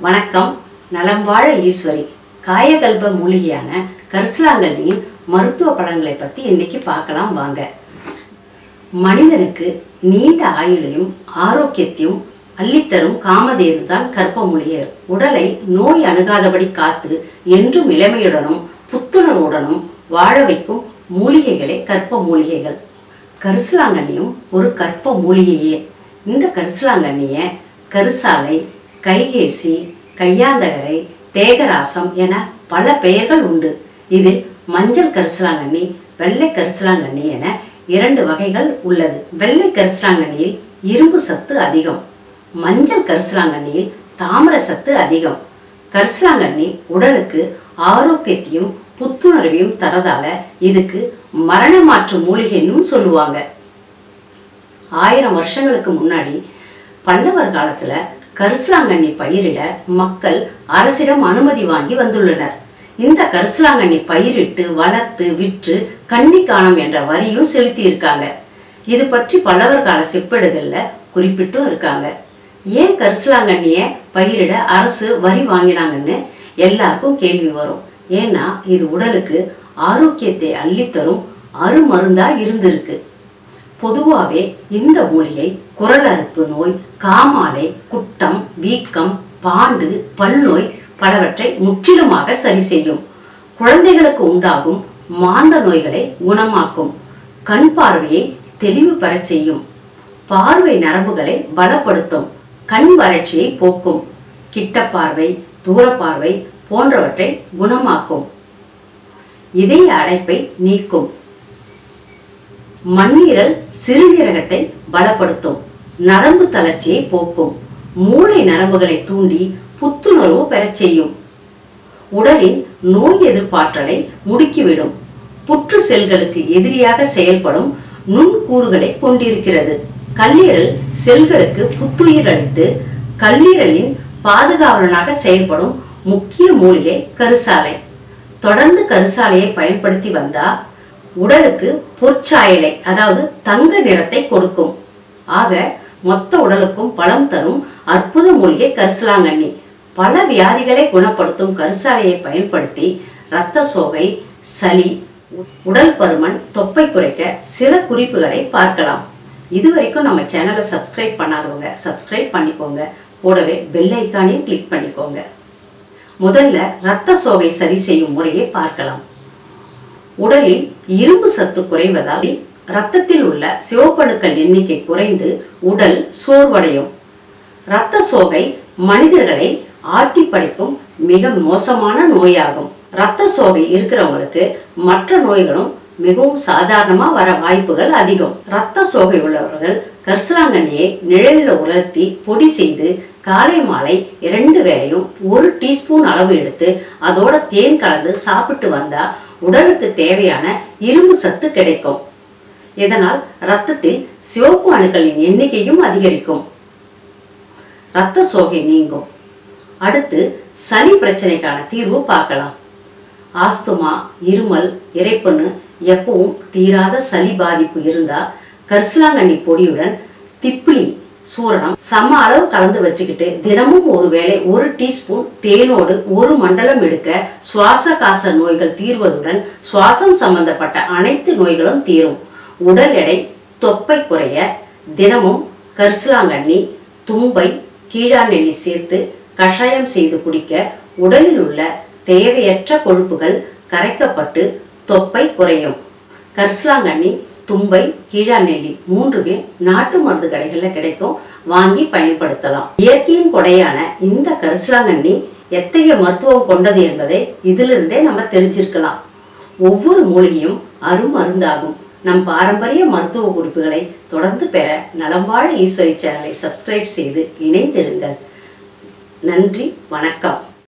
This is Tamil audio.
வணக்கம். நலம்வாழ ஈஸ்வரி காயகல்ப மூலிகையான கரிசலாங்கண்ணியின் மருத்துவ பலன்களை பற்றி இன்னைக்கு பார்க்கலாம் வாங்க. மனிதனுக்கு நீண்ட ஆயுளையும் ஆரோக்கியத்தையும் அள்ளித்தரும் காமதேனு தான் கற்ப மூலிகை. உடலை நோய் அணுகாதபடி காத்து என்றும் இளமையுடனும் புத்துணர்வுடனும் வாழ வைக்கும் மூலிகைகளே கற்ப மூலிகைகள். கரிசலாங்கண்ணியும் ஒரு கற்ப மூலிகையே. இந்த கரிசலாங்கண்ணியை கரிசாலை, கைகேசி, கையாந்தகரை, தேகராசம் என பல பெயர்கள் உண்டு. இதில் மஞ்சள் கரிசலாங்கண்ணி, வெள்ளை கரிசலாங்கண்ணி என இரண்டு வகைகள் உள்ளது. வெள்ளை கரிசலாங்கண்ணியில் இரும்பு சத்து அதிகம், மஞ்சள் கரிசலாங்கண்ணியில் தாமிர சத்து அதிகம். கரிசலாங்கண்ணி உடலுக்கு ஆரோக்கியத்தையும் புத்துணர்வையும் தரதால இதுக்கு மரண மாற்று மூலிகைன்னு சொல்லுவாங்க. 1000 வருஷங்களுக்கு முன்னாடி பல்லவர் காலத்துல கரிசலாங்கண்ணி பயிரிட மக்கள் அரசிடம் அனுமதி வாங்கி வந்துள்ளனர். இந்த கரிசலாங்கண்ணி பயிரிட்டு வளர்த்து விற்று கன்னிக்கானம் என்ற வரியும் செலுத்தி இருக்காங்க. இது பற்றி பல்லவர் கால செப்பேடுகள்ல குறிப்பிட்டும் இருக்காங்க. ஏன் கரிசலாங்கண்ணிய பயிரிட அரசு வரி வாங்கினாங்கன்னு எல்லாருக்கும் கேள்வி வரும். ஏன்னா இது உடலுக்கு ஆரோக்கியத்தை அள்ளித்தரும் அருமருந்தா இருந்திருக்கு. பொதுவாகவே இந்த மூலிகை குரல் அறுப்பு நோய், காமாலை, குட்டம், வீக்கம், பாண்டு, பல்நோய் பலவற்றை முற்றிலுமாக சரி செய்யும். குழந்தைகளுக்கு உண்டாகும் மாந்த நோய்களை குணமாக்கும். கண் பார்வையை தெளிவு பெற செய்யும். பார்வை நரம்புகளை பலப்படுத்தும். கண் வறட்சியை போக்கும். கிட்ட பார்வை, தூரப்பார்வை போன்றவற்றை குணமாக்கும். இதய அடைப்பை நீக்கும். மண்ணீரல், சிறுநீரகத்தை பலப்படுத்தும். நரம்பு தளர்ச்சியை போக்கும். மூளை நரம்புகளை தூண்டி புத்துணர்வு பெறச் செய்யும். உடலின் நோய் எதிர்ப்பாற்றலை முடுக்கிவிடும். புற்று செல்களுக்கு எதிரியாக செயல்படும் நுண்கூறுகளை கொண்டிருக்கிறது. கல்லீரல் செல்களுக்கு புத்துயிர் அளித்து கல்லீரலின் பாதுகாவலனாக செயல்படும் முக்கிய மூலிகை கரிசாலை. தொடர்ந்து கரிசாலையை பயன்படுத்தி வந்தா உடலுக்கு பொற்சாயலை, அதாவது தங்க நிறத்தை கொடுக்கும். ஆக மொத்த உடலுக்கும் பலம் தரும் அற்புத மூலிகை கரிசலாங்கண்ணி. பல வியாதிகளை குணப்படுத்தும் கரிசாலையை பயன்படுத்தி இரத்த சோகை, சளி, உடல் பருமன், தொப்பை குறைக்க சில குறிப்புகளை பார்க்கலாம். இதுவரைக்கும் நம்ம சேனலை சப்ஸ்கிரைப் பண்ணாதவங்க சப்ஸ்கிரைப் பண்ணிக்கோங்க. கூடவே பெல் ஐக்கானையும் கிளிக் பண்ணிக்கோங்க. முதல்ல இரத்த சோகை சரி செய்யும் முறையை பார்க்கலாம். உடலில் இரும்பு சத்து குறைவதால் இரத்தத்தில் உள்ள சிவப்பணுக்கள் எண்ணிக்கை குறைந்து உடல் சோர்வடையும். இரத்த சோகை மனிதர்களை ஆட்டி படைக்கும் மிக மோசமான நோயாகும். இரத்த சோகை இருக்கிறவங்களுக்கு மற்ற நோய்களும் மிகவும் சாதாரணமா வர வாய்ப்புகள் அதிகம். இரத்த சோகை உள்ளவர்கள் கரிசலாங்கண்ணியை நிழலில் உலர்த்தி பொடி செய்து காலை மாலை 2 வேளையும் 1 டீஸ்பூன் அளவு எடுத்து அதோட தேன் கலந்து சாப்பிட்டு வந்தா உடலுக்கு தேவையான இரும்பு சத்து கிடைக்கும். இதனால் இரத்தத்தில் சிவப்பு அணுக்களின் எண்ணிக்கையும் அதிகரிக்கும். இரத்த சோகை நீங்கும். அடுத்து சளி பிரச்சனைக்கான தீர்வு பார்க்கலாம். ஆஸ்துமா, இருமல், இரைப்பண்ணு, எப்பவும் தீராத சளி பாதிப்பு இருந்தா கரிசலாங்கண்ணி பொடியுடன் திப்பிலி சூரணம் சம அளவு கலந்து வச்சுக்கிட்டு தினமும் ஒருவேளை 1 டீஸ்பூன் தேனோடு 1 மண்டலம் எடுக்க சுவாச காச நோய்கள் தீர்வதுடன் சுவாசம் சம்பந்தப்பட்ட அனைத்து நோய்களும் தீரும். உடல் எடை, தொப்பை குறைய தினமும் கரிசலாங்கண்ணி, தும்பை, கீழாநெல்லி சேர்த்து கஷாயம் செய்து குடிக்க உடலில் உள்ள தேவையற்ற கொழுப்புகள் கரைக்கப்பட்டு தொப்பை குறையும். கரிசலாங்கண்ணி, தும்பை, கீழாநெல்லி 3மே நாட்டு மருந்து கடைகளில் கிடைக்கும். வாங்கி பயன்படுத்தலாம். இயற்கையின் கொடையான இந்த கரிசலாங்கண்ணி எத்தகைய மருத்துவம் கொண்டது என்பதை இதிலிருந்தே நம்ம தெரிஞ்சிருக்கலாம். ஒவ்வொரு மூலிகையும் அருமருந்தாகும். நம் பாரம்பரிய மருத்துவ குறிப்புகளை தொடர்ந்து பெற நலம்வாழ ஈஸ்வரி சேனலை சப்ஸ்கிரைப் செய்து இணைந்திருங்கள். நன்றி, வணக்கம்.